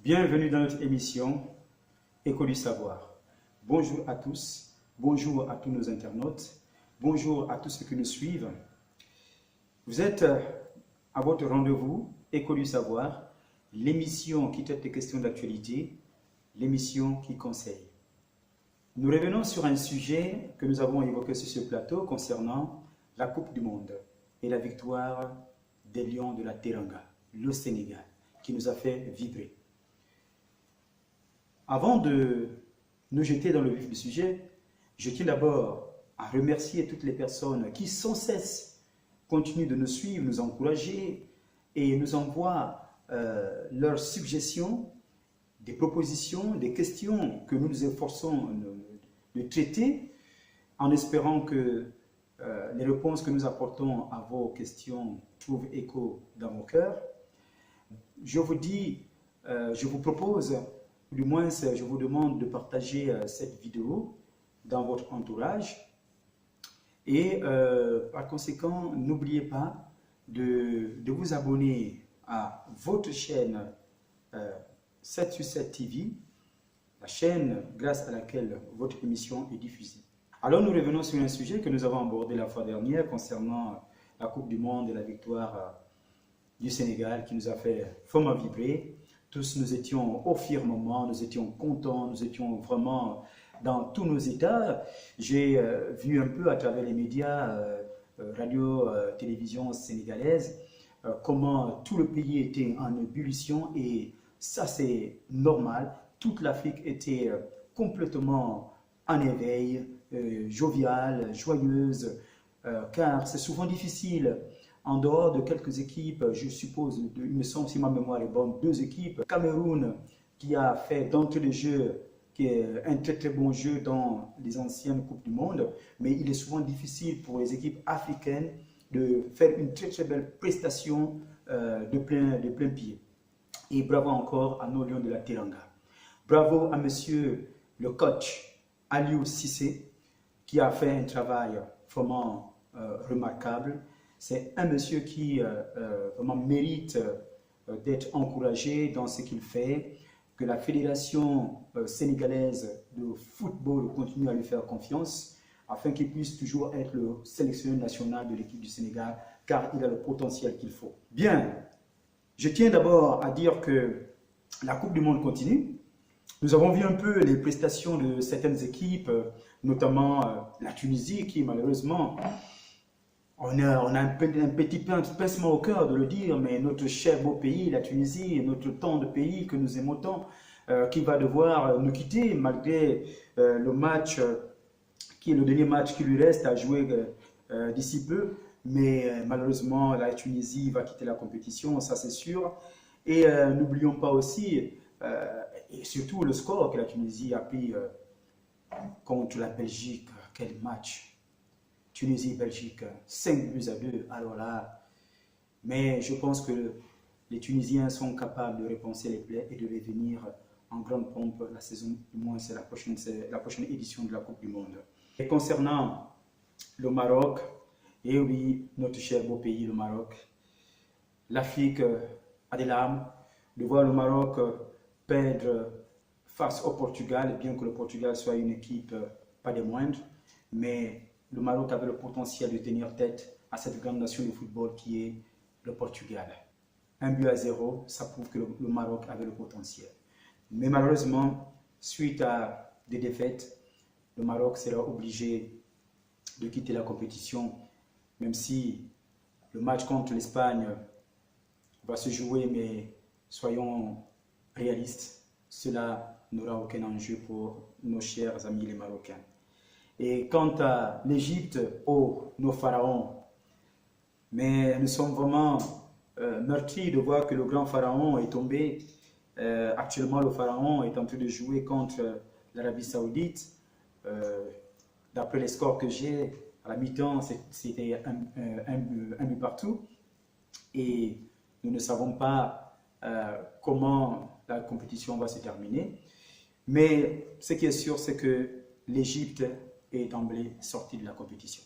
Bienvenue dans notre émission Écho du savoir. Bonjour à tous, bonjour à tous nos internautes, bonjour à tous ceux qui nous suivent. Vous êtes à votre rendez-vous Écho du savoir, l'émission qui traite des questions d'actualité, l'émission qui conseille. Nous revenons sur un sujet que nous avons évoqué sur ce plateau concernant la Coupe du Monde et la victoire des Lions de la Teranga, le Sénégal, qui nous a fait vibrer. Avant de nous jeter dans le vif du sujet, je tiens d'abord à remercier toutes les personnes qui sans cesse continuent de nous suivre, nous encourager et nous envoient leurs suggestions, des propositions, des questions que nous nous efforçons de traiter en espérant que les réponses que nous apportons à vos questions trouvent écho dans vos cœurs. Je vous propose, du moins je vous demande de partager cette vidéo dans votre entourage et par conséquent, n'oubliez pas de vous abonner à votre chaîne 7 sur 7 TV, la chaîne grâce à laquelle votre émission est diffusée. Alors nous revenons sur un sujet que nous avons abordé la fois dernière concernant la Coupe du Monde et la victoire du Sénégal qui nous a fait vraiment vibrer. Tous nous étions au firmament, nous étions contents, nous étions vraiment dans tous nos états. J'ai vu un peu à travers les médias, radio, télévision sénégalaise, comment tout le pays était en ébullition et ça c'est normal. Toute l'Afrique était complètement en éveil, joviale, joyeuse, car c'est souvent difficile. En dehors de quelques équipes, je suppose, il me semble, si ma mémoire est bonne, 2 équipes. Cameroun, qui a fait d'entrée de jeu, qui est un très bon jeu dans les anciennes Coupes du Monde, mais il est souvent difficile pour les équipes africaines de faire une très belle prestation de plein pied. Et bravo encore à nos Lions de la Teranga. Bravo à monsieur le coach Aliou Cissé, qui a fait un travail vraiment remarquable. C'est un monsieur qui vraiment mérite d'être encouragé dans ce qu'il fait, que la Fédération sénégalaise de football continue à lui faire confiance afin qu'il puisse toujours être le sélectionneur national de l'équipe du Sénégal, car il a le potentiel qu'il faut. Bien, je tiens d'abord à dire que la Coupe du Monde continue. Nous avons vu un peu les prestations de certaines équipes, notamment la Tunisie qui malheureusement... On a un petit pincement au cœur de le dire, mais notre cher beau pays, la Tunisie, notre tant de pays que nous aimons tant, qui va devoir nous quitter malgré le match, qui est le dernier match qui lui reste à jouer d'ici peu. Mais malheureusement, la Tunisie va quitter la compétition, ça c'est sûr. Et n'oublions pas aussi, et surtout le score que la Tunisie a pris contre la Belgique. Quel match! Tunisie-Belgique, 5-2. Alors là, mais je pense que les Tunisiens sont capables de repenser les plaies et de revenir en grande pompe la saison, du moins c'est la prochaine édition de la Coupe du Monde. Et concernant le Maroc, et oui, notre cher beau pays, le Maroc, l'Afrique a des larmes de voir le Maroc perdre face au Portugal, bien que le Portugal soit une équipe pas des moindres, mais le Maroc avait le potentiel de tenir tête à cette grande nation de football qui est le Portugal. 1-0, ça prouve que le Maroc avait le potentiel. Mais malheureusement, suite à des défaites, le Maroc sera obligé de quitter la compétition, même si le match contre l'Espagne va se jouer, mais soyons réalistes, cela n'aura aucun enjeu pour nos chers amis les Marocains. Et quant à l'Égypte, oh, nos pharaons, mais nous sommes vraiment meurtris de voir que le grand pharaon est tombé. Actuellement, le pharaon est en train de jouer contre l'Arabie Saoudite. D'après les scores que j'ai, à la mi-temps, c'était un but partout. Et nous ne savons pas comment la compétition va se terminer. Mais ce qui est sûr, c'est que l'Égypte est d'emblée sorti de la compétition.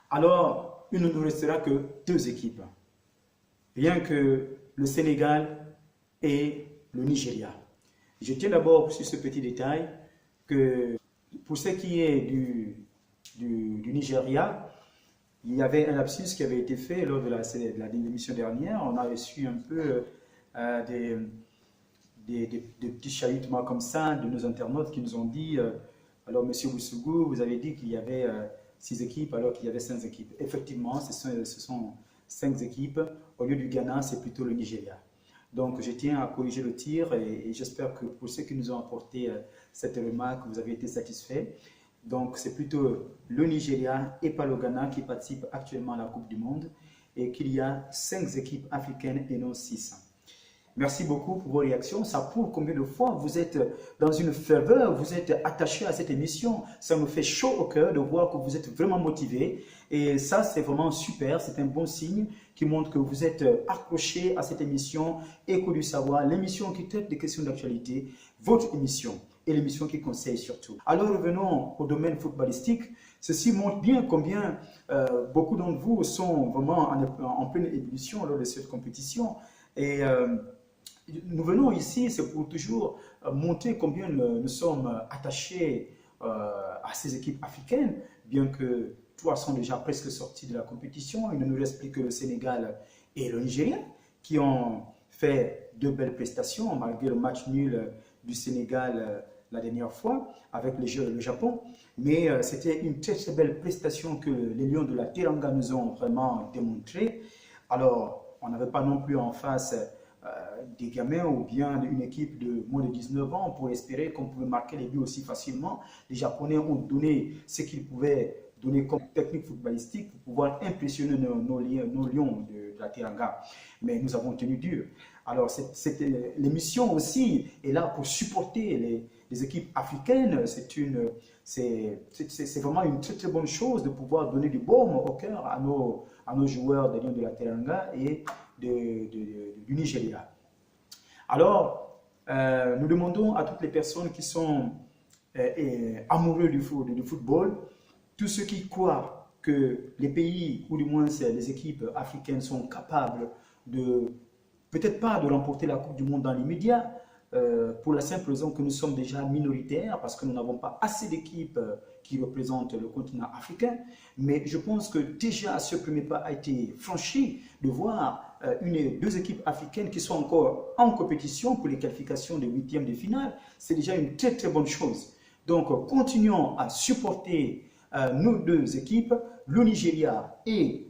Alors, il ne nous restera que 2 équipes. Rien que le Sénégal et le Nigeria. Je tiens d'abord sur ce petit détail que pour ce qui est du Nigeria, il y avait un lapsus qui avait été fait lors de la émission dernière. On a reçu un peu des petits chahutements comme ça de nos internautes qui nous ont dit alors, Monsieur Boussougou, vous avez dit qu'il y avait 6 équipes alors qu'il y avait 5 équipes. Effectivement, ce sont 5 équipes. Au lieu du Ghana, c'est plutôt le Nigeria. Donc, je tiens à corriger le tir et j'espère que pour ceux qui nous ont apporté cette remarque, vous avez été satisfaits. Donc, c'est plutôt le Nigeria et pas le Ghana qui participent actuellement à la Coupe du Monde et qu'il y a 5 équipes africaines et non 6. Merci beaucoup pour vos réactions. Ça prouve combien de fois vous êtes dans une ferveur, vous êtes attaché à cette émission. Ça me fait chaud au cœur de voir que vous êtes vraiment motivé. Et ça, c'est vraiment super. C'est un bon signe qui montre que vous êtes accroché à cette émission Écho du Savoir, l'émission qui traite des questions d'actualité, votre émission et l'émission qui conseille surtout. Alors revenons au domaine footballistique. Ceci montre bien combien beaucoup d'entre vous sont vraiment en pleine ébullition lors de cette compétition. Et nous venons ici, c'est pour toujours montrer combien nous sommes attachés à ces équipes africaines, bien que 3 sont déjà presque sortis de la compétition. Il ne nous reste plus que le Sénégal et le Nigeria qui ont fait 2 belles prestations malgré le match nul du Sénégal la dernière fois avec le Japon. Mais c'était une très très belle prestation que les Lions de la Teranga nous ont vraiment démontré. Alors, on n'avait pas non plus en face des gamins ou bien une équipe de moins de 19 ans pour espérer qu'on pouvait marquer les buts aussi facilement. Les Japonais ont donné ce qu'ils pouvaient donner comme technique footballistique pour pouvoir impressionner nos Lions de la Teranga. Mais nous avons tenu dur. Alors, l'émission aussi est là pour supporter les équipes africaines. C'est vraiment une très très bonne chose de pouvoir donner du baume au cœur à nos joueurs des Lions de la Teranga et du Nigeria. Alors, nous demandons à toutes les personnes qui sont amoureux du football, tous ceux qui croient que les pays, ou du moins les équipes africaines sont capables peut-être pas de remporter la Coupe du Monde dans l'immédiat, pour la simple raison que nous sommes déjà minoritaires, parce que nous n'avons pas assez d'équipes qui représentent le continent africain. Mais je pense que déjà ce premier pas a été franchi de voir 2 équipes africaines qui sont encore en compétition pour les qualifications des 8e de finale. C'est déjà une très très bonne chose. Donc continuons à supporter nos 2 équipes, le Nigeria et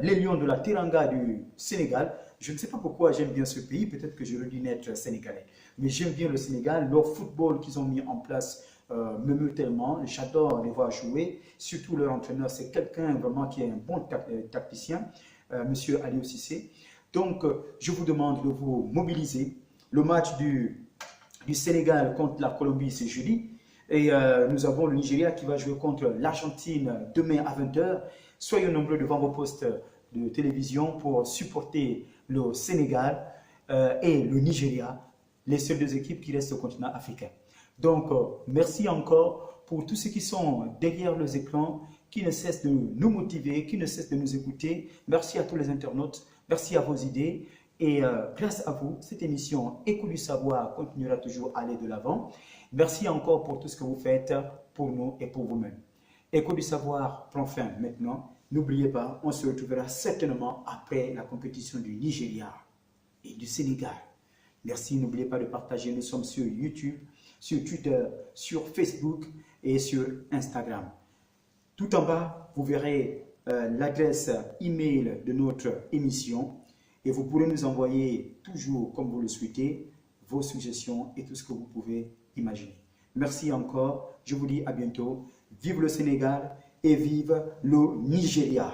les Lions de la Teranga du Sénégal. Je ne sais pas pourquoi j'aime bien ce pays, peut-être que je le dis naître sénégalais. Mais j'aime bien le Sénégal, leur football qu'ils ont mis en place me meut tellement. J'adore les voir jouer, surtout leur entraîneur, c'est quelqu'un vraiment qui est un bon tacticien, Monsieur Aliou Cissé. Donc, je vous demande de vous mobiliser. Le match du Sénégal contre la Colombie, c'est jeudi. Et nous avons le Nigeria qui va jouer contre l'Argentine demain à 20 h. Soyez nombreux devant vos postes de télévision pour supporter le Sénégal et le Nigeria, les seules 2 équipes qui restent au continent africain. Donc, merci encore pour tous ceux qui sont derrière les écrans, qui ne cessent de nous motiver, qui ne cessent de nous écouter. Merci à tous les internautes, merci à vos idées. Et grâce à vous, cette émission Écho du Savoir continuera toujours à aller de l'avant. Merci encore pour tout ce que vous faites pour nous et pour vous-même. Écho du Savoir prend fin maintenant. N'oubliez pas, on se retrouvera certainement après la compétition du Nigeria et du Sénégal. Merci, n'oubliez pas de partager. Nous sommes sur YouTube, sur Twitter, sur Facebook et sur Instagram. Tout en bas, vous verrez l'adresse email de notre émission et vous pourrez nous envoyer toujours, comme vous le souhaitez, vos suggestions et tout ce que vous pouvez imaginer. Merci encore, je vous dis à bientôt. Vive le Sénégal et vive le Nigeria.